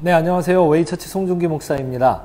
네, 안녕하세요. 웨이처치 송중기 목사입니다.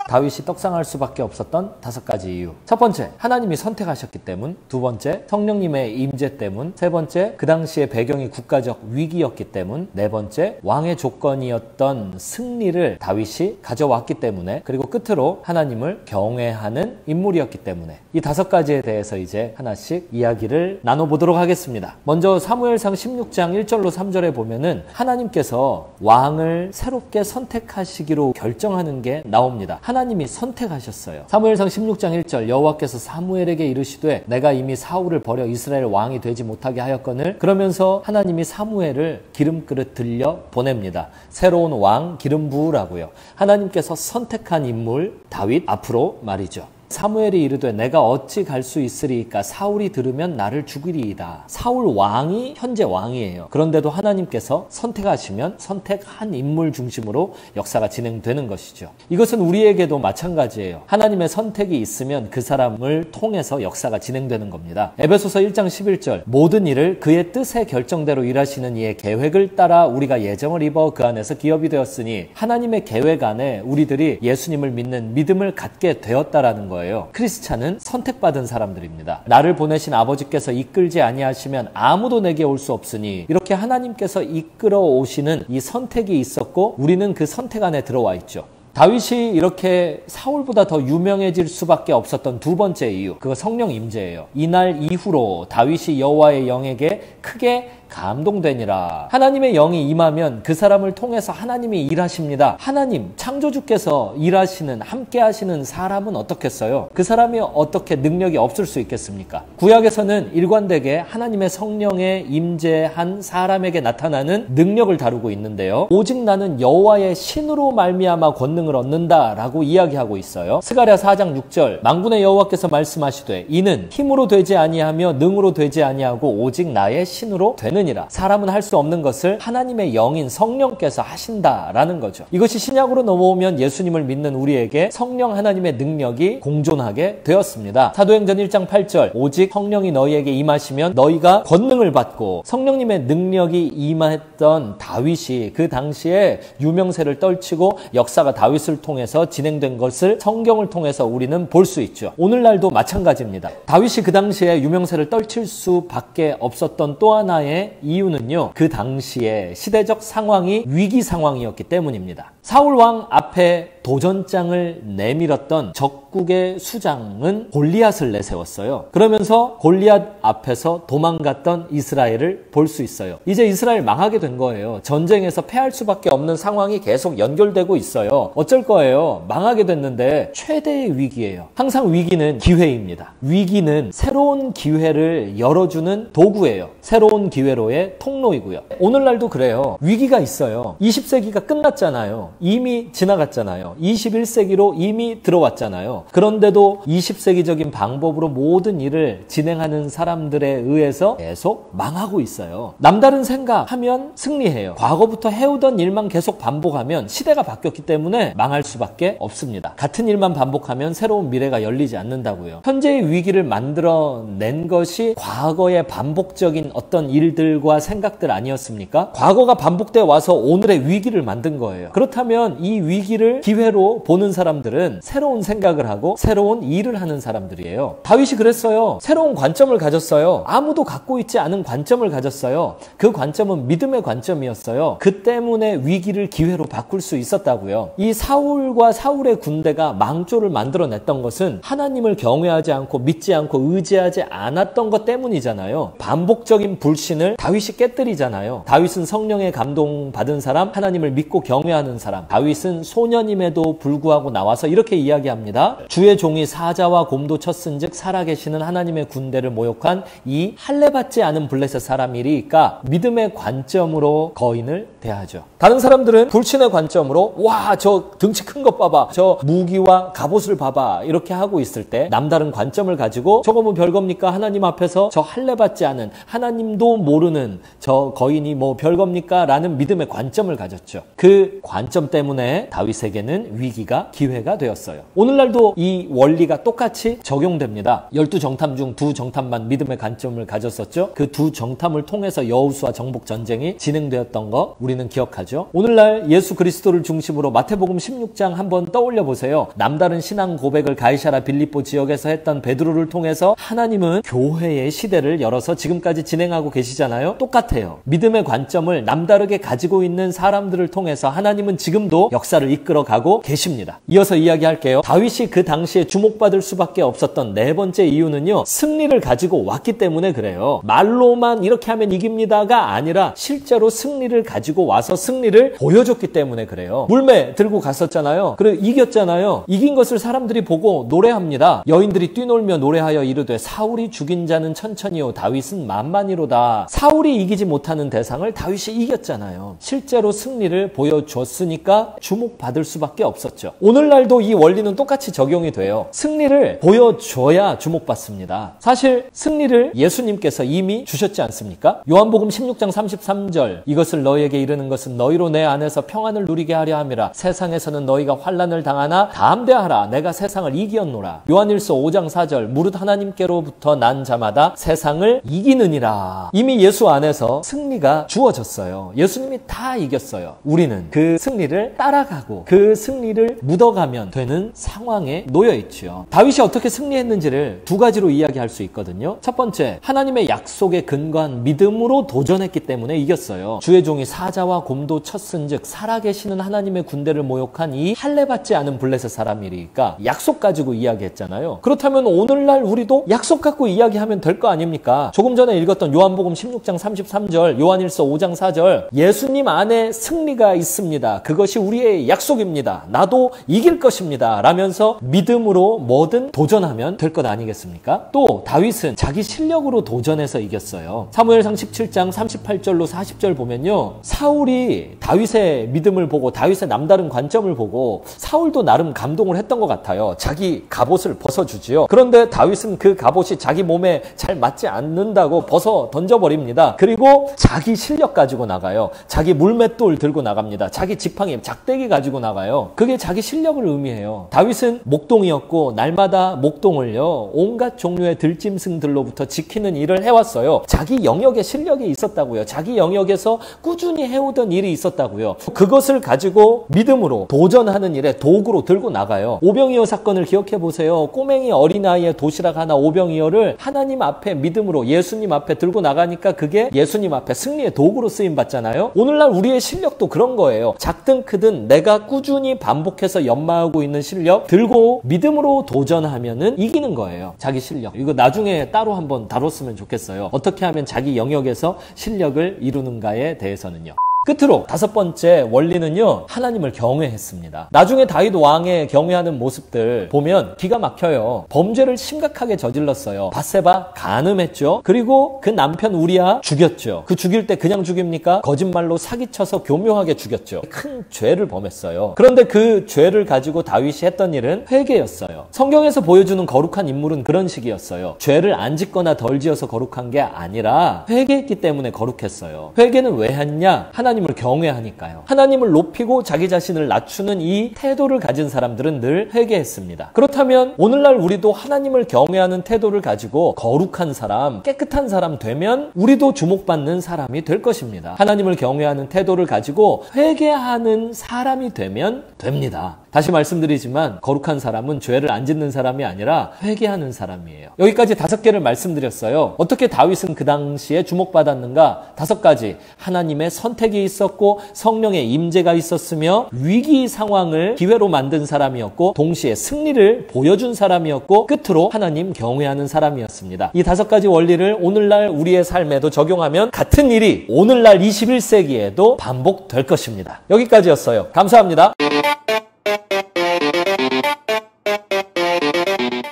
다윗이 떡상할 수밖에 없었던 5가지 이유. 첫 번째, 하나님이 선택하셨기 때문. 두 번째, 성령님의 임재 때문. 세 번째, 그 당시의 배경이 국가적 위기였기 때문. 네 번째, 왕의 조건이었던 승리를 다윗이 가져왔기 때문에. 그리고 끝으로 하나님을 경외하는 인물이었기 때문에. 이 5가지에 대해서 이제 하나씩 이야기를 나눠보도록 하겠습니다. 먼저 사무엘상 16장 1절로 3절에 보면은 하나님께서 왕을 새롭게 선택하시기로 결정하는 게 나옵니다. 하나님이 선택하셨어요. 사무엘상 16장 1절 여호와께서 사무엘에게 이르시되 내가 이미 사울을 버려 이스라엘 왕이 되지 못하게 하였거늘. 그러면서 하나님이 사무엘을 기름그릇 들려 보냅니다. 새로운 왕 기름 부으라고요. 하나님께서 선택한 인물 다윗 앞으로 말이죠. 사무엘이 이르되 내가 어찌 갈 수 있으리이까 사울이 들으면 나를 죽이리이다. 사울 왕이 현재 왕이에요. 그런데도 하나님께서 선택하시면 선택한 인물 중심으로 역사가 진행되는 것이죠. 이것은 우리에게도 마찬가지예요. 하나님의 선택이 있으면 그 사람을 통해서 역사가 진행되는 겁니다. 에베소서 1장 11절 모든 일을 그의 뜻의 결정대로 일하시는 이의 계획을 따라 우리가 예정을 입어 그 안에서 기업이 되었으니 하나님의 계획 안에 우리들이 예수님을 믿는 믿음을 갖게 되었다라는 거예요. 크리스찬은 선택받은 사람들입니다. 나를 보내신 아버지께서 이끌지 아니하시면 아무도 내게 올 수 없으니 이렇게 하나님께서 이끌어 오시는 이 선택이 있었고 우리는 그 선택 안에 들어와 있죠. 다윗이 이렇게 사울보다 더 유명해질 수밖에 없었던 두 번째 이유, 그거 성령 임재예요. 이날 이후로 다윗이 여호와의 영에게 크게 감동되니라. 하나님의 영이 임하면 그 사람을 통해서 하나님이 일하십니다. 하나님, 창조주께서 일하시는, 함께 하시는 사람은 어떻겠어요? 그 사람이 어떻게 능력이 없을 수 있겠습니까? 구약에서는 일관되게 하나님의 성령에 임재한 사람에게 나타나는 능력을 다루고 있는데요. 오직 나는 여호와의 신으로 말미암아 권능을 얻는다라고 이야기하고 있어요. 스가랴 4장 6절 만군의 여호와께서 말씀하시되 이는 힘으로 되지 아니하며 능으로 되지 아니하고 오직 나의 신으로 되는 사람은 할 수 없는 것을 하나님의 영인 성령께서 하신다라는 거죠. 이것이 신약으로 넘어오면 예수님을 믿는 우리에게 성령 하나님의 능력이 공존하게 되었습니다. 사도행전 1장 8절 오직 성령이 너희에게 임하시면 너희가 권능을 받고 성령님의 능력이 임했던 다윗이 그 당시에 유명세를 떨치고 역사가 다윗을 통해서 진행된 것을 성경을 통해서 우리는 볼 수 있죠. 오늘날도 마찬가지입니다. 다윗이 그 당시에 유명세를 떨칠 수밖에 없었던 또 하나의 이유는요, 그 당시에 시대적 상황이 위기 상황이었기 때문입니다. 사울 왕 앞에 도전장을 내밀었던 적국의 수장은 골리앗을 내세웠어요. 그러면서 골리앗 앞에서 도망갔던 이스라엘을 볼 수 있어요. 이제 이스라엘 망하게 된 거예요. 전쟁에서 패할 수밖에 없는 상황이 계속 연결되고 있어요. 어쩔 거예요? 망하게 됐는데 최대의 위기예요. 항상 위기는 기회입니다. 위기는 새로운 기회를 열어주는 도구예요. 새로운 기회로의 통로이고요. 오늘날도 그래요. 위기가 있어요. 20세기가 끝났잖아요. 이미 지나갔잖아요. 21세기로 이미 들어왔잖아요. 그런데도 20세기적인 방법으로 모든 일을 진행하는 사람들에 의해서 계속 망하고 있어요. 남다른 생각하면 승리해요. 과거부터 해오던 일만 계속 반복하면 시대가 바뀌었기 때문에 망할 수밖에 없습니다. 같은 일만 반복하면 새로운 미래가 열리지 않는다고요. 현재의 위기를 만들어낸 것이 과거의 반복적인 어떤 일들과 생각들 아니었습니까? 과거가 반복돼 와서 오늘의 위기를 만든 거예요. 그렇다면 이 위기를 기회로 보는 사람들은 새로운 생각을 하고 새로운 일을 하는 사람들이에요. 다윗이 그랬어요. 새로운 관점을 가졌어요. 아무도 갖고 있지 않은 관점을 가졌어요. 그 관점은 믿음의 관점이었어요. 그 때문에 위기를 기회로 바꿀 수 있었다고요. 이 사울과 사울의 군대가 망조를 만들어냈던 것은 하나님을 경외하지 않고 믿지 않고 의지하지 않았던 것 때문이잖아요. 반복적인 불신을 다윗이 깨뜨리잖아요. 다윗은 성령의 감동받은 사람, 하나님을 믿고 경외하는 사람. 다윗은 소년임에도 불구하고 나와서 이렇게 이야기합니다. 주의 종이 사자와 곰도 쳤은즉 살아계시는 하나님의 군대를 모욕한 이 할례받지 않은 블레셋 사람이리까 믿음의 관점으로 거인을 대하죠. 다른 사람들은 불신의 관점으로 와, 저 등치 큰 것 봐봐, 저 무기와 갑옷을 봐봐 이렇게 하고 있을 때 남다른 관점을 가지고 저거 뭐 별겁니까? 하나님 앞에서 저 할례받지 않은 하나님도 모르는 저 거인이 뭐 별겁니까? 라는 믿음의 관점을 가졌죠. 그 관점 때문에 다윗에게는 있는 위기가 기회가 되었어요. 오늘날도 이 원리가 똑같이 적용됩니다. 12정탐 중 2정탐만 믿음의 관점을 가졌었죠. 그 2정탐을 통해서 여호수아 정복 전쟁이 진행되었던 거 우리는 기억하죠. 오늘날 예수 그리스도를 중심으로 마태복음 16장 한번 떠올려 보세요. 남다른 신앙 고백을 가이사랴 빌립보 지역에서 했던 베드로를 통해서 하나님은 교회의 시대를 열어서 지금까지 진행하고 계시잖아요. 똑같아요. 믿음의 관점을 남다르게 가지고 있는 사람들을 통해서 하나님은 지금도 역사를 이끌어가고 계십니다. 이어서 이야기할게요. 다윗이 그 당시에 주목받을 수밖에 없었던 네 번째 이유는요, 승리를 가지고 왔기 때문에 그래요. 말로만 이렇게 하면 이깁니다가 아니라 실제로 승리를 가지고 와서 승리를 보여줬기 때문에 그래요. 물매 들고 갔었잖아요. 그리고 이겼잖아요. 이긴 것을 사람들이 보고 노래합니다. 여인들이 뛰놀며 노래하여 이르되 사울이 죽인 자는 천천히요 다윗은 만만히로다. 사울이 이기지 못하는 대상을 다윗이 이겼잖아요. 실제로 승리를 보여줬으니까 주목받을 수밖에 없었죠. 오늘날도 이 원리는 똑같이 적용이 돼요. 승리를 보여줘야 주목받습니다. 사실 승리를 예수님께서 이미 주셨지 않습니까? 요한복음 16장 33절 이것을 너희에게 이르는 것은 너희로 내 안에서 평안을 누리게 하려 함이라. 세상에서는 너희가 환난을 당하나 담대하라. 내가 세상을 이기었노라. 요한일서 5장 4절 무릇 하나님께로부터 난 자마다 세상을 이기느니라. 이미 예수 안에서 승리가 주어졌어요. 예수님이 다 이겼어요. 우리는 그 승리를 따라가고 그 승리를 묻어가면 되는 상황에 놓여 있죠. 다윗이 어떻게 승리했는지를 두 가지로 이야기할 수 있거든요. 첫 번째, 하나님의 약속에 근거한 믿음으로 도전했기 때문에 이겼어요. 주의 종이 사자와 곰도 쳤은즉 살아계시는 하나님의 군대를 모욕한 이 할례받지 않은 블레셋 사람이니까 약속 가지고 이야기했잖아요. 그렇다면 오늘날 우리도 약속 갖고 이야기하면 될 거 아닙니까? 조금 전에 읽었던 요한복음 16장 33절, 요한일서 5장 4절 예수님 안에 승리가 있습니다. 그것이 우리의 약속입니다. 나도 이길 것입니다. 라면서 믿음으로 뭐든 도전하면 될 것 아니겠습니까? 또 다윗은 자기 실력으로 도전해서 이겼어요. 사무엘상 17장 38절로 40절 보면요, 사울이 다윗의 믿음을 보고 다윗의 남다른 관점을 보고 사울도 나름 감동을 했던 것 같아요. 자기 갑옷을 벗어주지요. 그런데 다윗은 그 갑옷이 자기 몸에 잘 맞지 않는다고 벗어 던져버립니다. 그리고 자기 실력 가지고 나가요. 자기 물맷돌 들고 나갑니다. 자기 지팡이, 작대기 가지고 나가요. 그게 자기 실력을 의미해요. 다윗은 목동이었고 날마다 목동을요 온갖 종류의 들짐승들로부터 지키는 일을 해왔어요. 자기 영역에 실력이 있었다고요. 자기 영역에서 꾸준히 해오던 일이 있었다고요. 그것을 가지고 믿음으로 도전하는 일에 도구로 들고 나가요. 오병이어 사건을 기억해 보세요. 꼬맹이 어린아이의 도시락 하나 오병이어를 하나님 앞에 믿음으로 예수님 앞에 들고 나가니까 그게 예수님 앞에 승리의 도구로 쓰임 받잖아요. 오늘날 우리의 실력도 그런 거예요. 작든 크든 내가 꾸준히 반복해서 연마하고 있는 실력 들고 믿음으로 도전하면은 이기는 거예요. 자기 실력. 이거 나중에 따로 한번 다뤘으면 좋겠어요. 어떻게 하면 자기 영역에서 실력을 이루는가에 대해서는요. 끝으로 다섯 번째 원리는요, 하나님을 경외했습니다. 나중에 다윗 왕의 경외하는 모습들 보면 기가 막혀요. 범죄를 심각하게 저질렀어요. 밧세바 간음했죠. 그리고 그 남편 우리아 죽였죠. 그 죽일 때 그냥 죽입니까? 거짓말로 사기쳐서 교묘하게 죽였죠. 큰 죄를 범했어요. 그런데 그 죄를 가지고 다윗이 했던 일은 회개였어요. 성경에서 보여주는 거룩한 인물은 그런 식이었어요. 죄를 안 짓거나 덜 지어서 거룩한 게 아니라 회개했기 때문에 거룩했어요. 회개는 왜 했냐? 하나님을 경외하니까요. 하나님을 높이고 자기 자신을 낮추는 이 태도를 가진 사람들은 늘 회개했습니다. 그렇다면 오늘날 우리도 하나님을 경외하는 태도를 가지고 거룩한 사람, 깨끗한 사람 되면 우리도 주목받는 사람이 될 것입니다. 하나님을 경외하는 태도를 가지고 회개하는 사람이 되면 됩니다. 다시 말씀드리지만 거룩한 사람은 죄를 안 짓는 사람이 아니라 회개하는 사람이에요. 여기까지 5개를 말씀드렸어요. 어떻게 다윗은 그 당시에 주목받았는가? 5가지. 하나님의 선택이 있었고 성령의 임재가 있었으며 위기 상황을 기회로 만든 사람이었고 동시에 승리를 보여준 사람이었고 끝으로 하나님 경외하는 사람이었습니다. 이 5가지 원리를 오늘날 우리의 삶에도 적용하면 같은 일이 오늘날 21세기에도 반복될 것입니다. 여기까지였어요. 감사합니다.